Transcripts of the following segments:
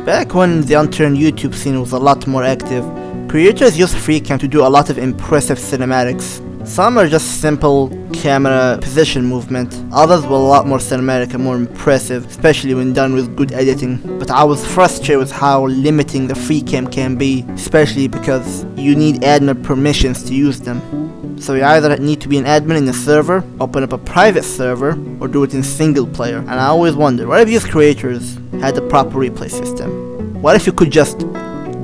Back when the unturned YouTube scene was a lot more active, creators used FreeCam to do a lot of impressive cinematics. Some are just simple camera position movement, others were a lot more cinematic and more impressive, especially when done with good editing. But I was frustrated with how limiting the FreeCam can be, especially because you need admin permissions to use them. So you either need to be an admin in a server, open up a private server, or do it in single player. And I always wonder, what if these creators had the proper replay system? What if you could just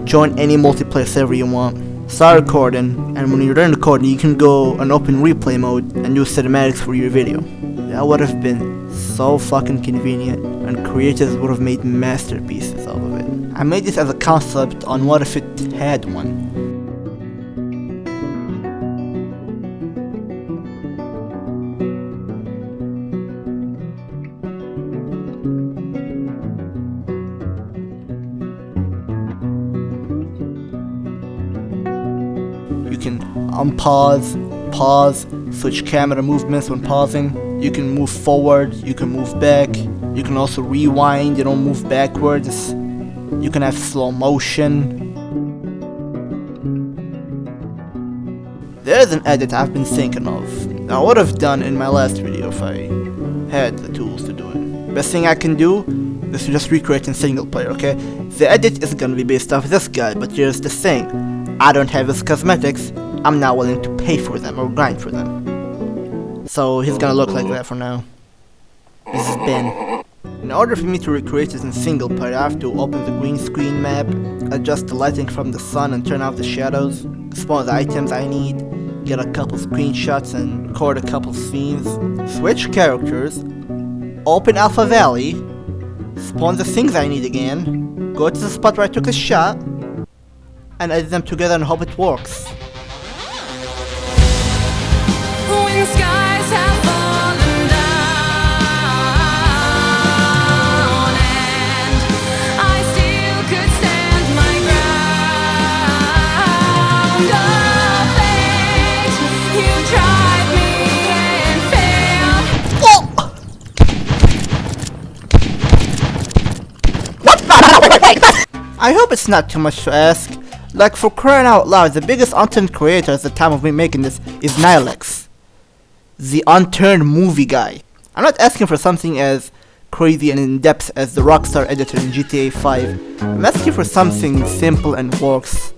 join any multiplayer server you want, start recording, and when you're done recording you can go and open replay mode and do cinematics for your video? That would have been so fucking convenient, and creators would have made masterpieces out of it. I made this as a concept on what if it had one. You can unpause, pause, switch camera movements when pausing. You can move forward, you can move back. You can also rewind, move backwards. You can have slow motion. There's an edit I've been thinking of. I would have done in my last video if I had the tools to do it. Best thing I can do is to just recreate in single player, okay? The edit is gonna be based off this guy, but here's the thing. I don't have his cosmetics, I'm not willing to pay for them or grind for them. So he's gonna look like that for now. This is Ben. In order for me to recreate this in single player, I have to open the green screen map, adjust the lighting from the sun and turn off the shadows, spawn the items I need, get a couple screenshots and record a couple scenes, switch characters, open Alpha Valley, spawn the things I need again, go to the spot where I took the shot, and edit them together and hope it works. When skies have fallen down and I still could stand my ground. Oh, fate, you tried me and failed. I hope it's not too much to ask. Like, for crying out loud, the biggest unturned creator at the time of me making this is Nilex, the unturned movie guy. I'm not asking for something as crazy and in-depth as the Rockstar editor in GTA 5. I'm asking for something simple and works.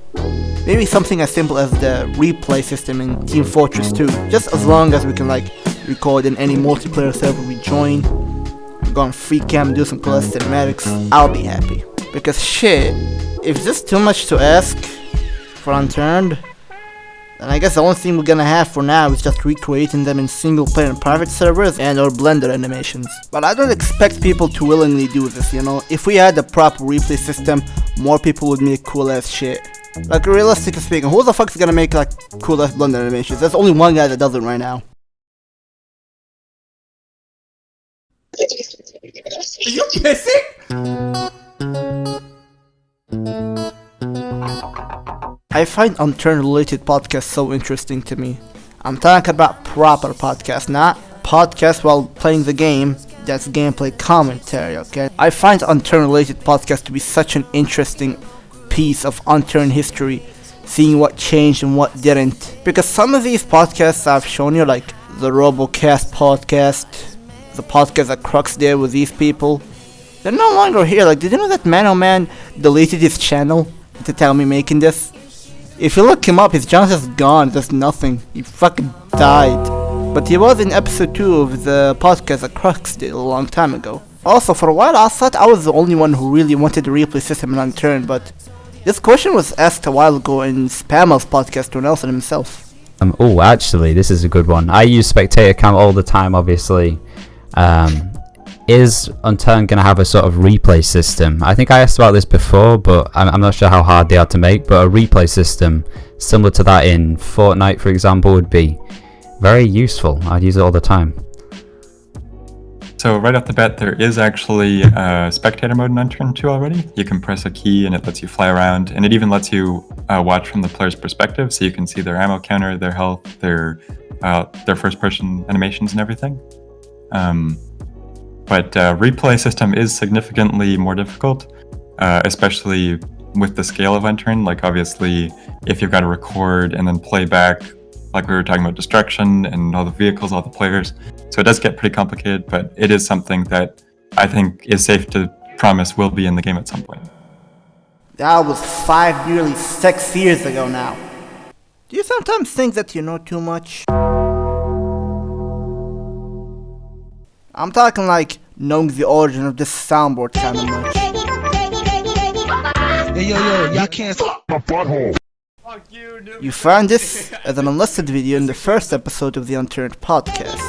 Maybe something as simple as the replay system in Team Fortress 2. Just as long as we can record in any multiplayer server we join, go on FreeCam, do some cool cinematics, I'll be happy. Because shit, if this is too much to ask for Unturned, then I guess the only thing we're gonna have for now is just recreating them in single player and private servers and or Blender animations. But I don't expect people to willingly do this, If we had the proper replay system, more people would make cool ass shit. Like, realistically speaking, who the fuck is gonna make cool ass Blender animations? There's only one guy that does it right now. Are you pissing? I find Unturned related podcasts so interesting to me. I'm talking about proper podcasts, not podcasts while playing the game. That's gameplay commentary, okay? I find Unturned related podcasts to be such an interesting piece of Unturned history, seeing what changed and what didn't. Because some of these podcasts I've shown you, like the Robocast podcast, the podcast that Crux did with these people, they're no longer here. Did you know that Man Oh Man deleted his channel to tell me making this? If you look him up, his channel is gone. There's nothing. He fucking died. But he was in episode 2 of the podcast that Crux did a long time ago. Also, for a while I thought I was the only one who really wanted the replay system in Unturned, but this question was asked a while ago in Spammer's podcast to Nelson himself. Oh, actually, this is a good one. I use Spectator Cam all the time, obviously. Is Unturned going to have a sort of replay system? I think I asked about this before, but I'm not sure how hard they are to make, but a replay system similar to that in Fortnite, for example, would be very useful. I'd use it all the time. So right off the bat, there is actually spectator mode in Unturned 2 already. You can press a key and it lets you fly around, and it even lets you watch from the player's perspective, so you can see their ammo counter, their health, their first-person animations and everything. But replay system is significantly more difficult. especially with the scale of unturned. Like obviously, if you've got to record and then play back, like we were talking about destruction and all the vehicles, all the players, so it does get pretty complicated. But it is something that I think is safe to promise will be in the game at some point. That was 5, nearly 6 years ago now. Do you sometimes think that you know too much? I'm talking like knowing the origin of this soundboard kind of much. Hey, yo, Yappcasts. You found this as an unlisted video in the first episode of the Unturned podcast.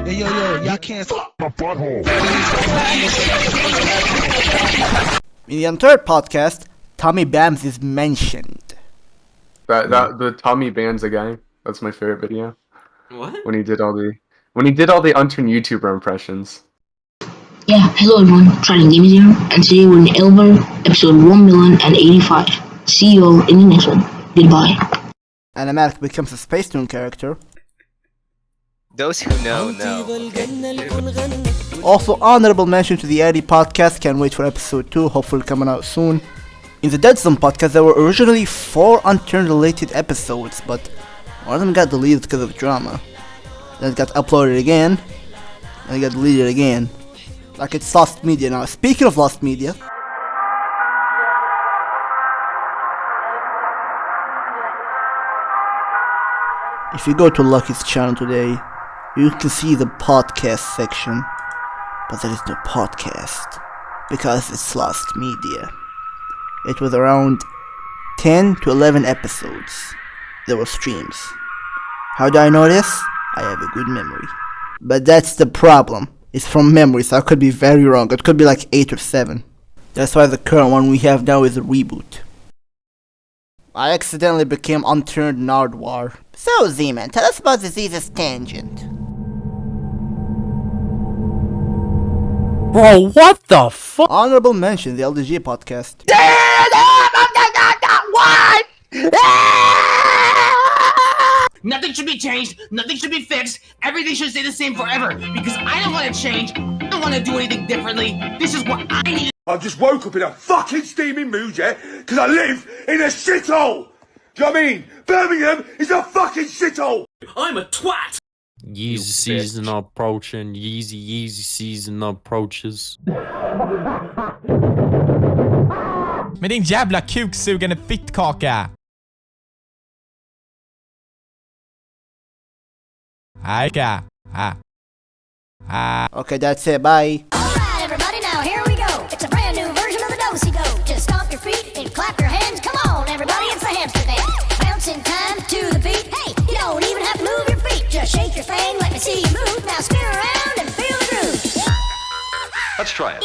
Hey, yo, Yappcasts. In the Unturned podcast, Tommy Bams is mentioned. The Tommy Banza guy. That's my favorite video. What? When he did all the unturned YouTuber impressions. Yeah, hello everyone, Trident Gaming here, and today we're in the Elevator, episode 1,085. See you all in the next one. Goodbye. Animatic becomes a Space Tune character. Those who know. Also, honorable mention to the Addy podcast, can't wait for episode 2, hopefully coming out soon. In the Dead Zone podcast, there were originally 4 Unturned related episodes, but one of them got deleted because of drama. Then it got uploaded again, and it got deleted again. Like it's lost media now. Speaking of lost media, if you go to Lucky's channel today, you can see the podcast section, but there is no podcast because it's lost media. It was around 10 to 11 episodes. There were streams. How do I know this? I have a good memory. But that's the problem. It's from memory, so I could be very wrong. It could be like 8 or 7. That's why the current one we have now is a reboot. I accidentally became Unturned Nardwar. So Z-Man, tell us about Disease's tangent. Bro, what the fuck? Honorable mention, the LDG podcast. What? Nothing should be changed, nothing should be fixed, everything should stay the same forever, because I don't want to change, I don't want to do anything differently, this is what I need. I just woke up in a fucking steaming mood, yeah? Because I live in a shithole! Do you know what I mean? Birmingham is a fucking shithole! I'm a twat! Yeezy season approaching, Yeezy season approaches. Men din jävla kuksugande fittkaka! Okay, that's it, bye. Alright everybody, now here we go. It's a brand new version of the do-si-do. Just stomp your feet and clap your hands. Come on everybody, it's the hamster dance. Bouncing time to the beat. Hey, you don't even have to move your feet. Just shake your thing, let me see you move. Now spin around and feel the groove. Let's try it.